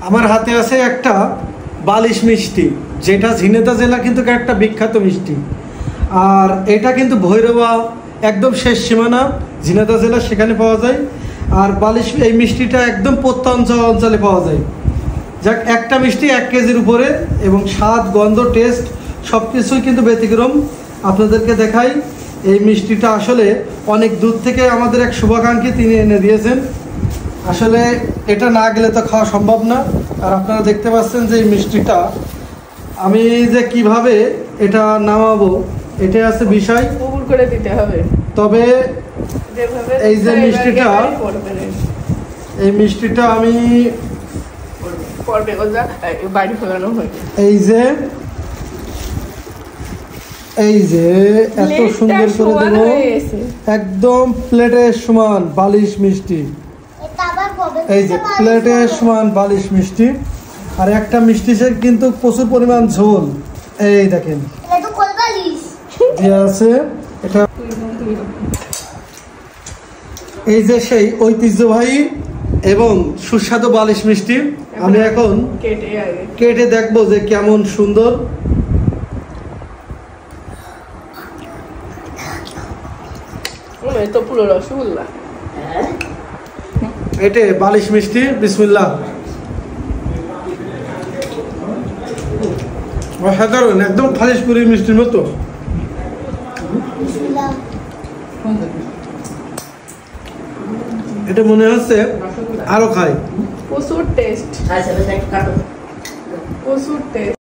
আমার হাতে আছে একটা বালিশ মিষ্টি, যেটা ঝিনেদা জেলা কিন্তু একটা বিখ্যাত মিষ্টি। আর এটা কিন্তু ভৈরবা একদম শেষ সীমানা, ঝিনেদা জেলা, সেখানে পাওয়া যায়। আর বালিশ এই মিষ্টিটা একদম প্রত্যন্ত অঞ্চলে পাওয়া যায়। যাক, একটা মিষ্টি 1 কেজির উপরে, এবং স্বাদ, গন্ধ, টেস্ট সব কিছুই কিন্তু ব্যতিক্রম। আপনাদেরকে দেখাই, এই মিষ্টিটা আসলে অনেক দূর থেকে আমাদের এক শুভাকাঙ্ক্ষী তিনি এনে দিয়েছেন। আসলে এটা না গেলে তো খাওয়া সম্ভব না। আর আপনারা দেখতে পাচ্ছেন যে এই মিষ্টিটা আমি যে কিভাবে এটা নামাবো, এটা আছে বিষয়, কবুল করে দিতে হবে। তবে এই যে মিষ্টিটা আমি এই যে এত সুন্দর করে দেবো, একদম প্লেটের সমান বালিশ মিষ্টি। এই যে প্লেটের সমান বালিশ মিষ্টি। আর একটা মিষ্টির কিন্তু প্রচুর পরিমাণ ঝোল, এই দেখেন আছে এটা। এই যে সেই ঐতিহ্যবাহী এবং সুস্বাদু বালিশ মিষ্টি আমি এখন কেটে দেখবো যে কেমন সুন্দর। তো পুরো রসগোল্লা, এটা বালিশ মিষ্টি। বিসমিল্লাহ। অসাধারণ, একদম খালিশপুরি মিষ্টির মতো। এটা মনে হচ্ছে আরো খাই। প্রচুর টেস্ট, প্রচুর টেস্ট।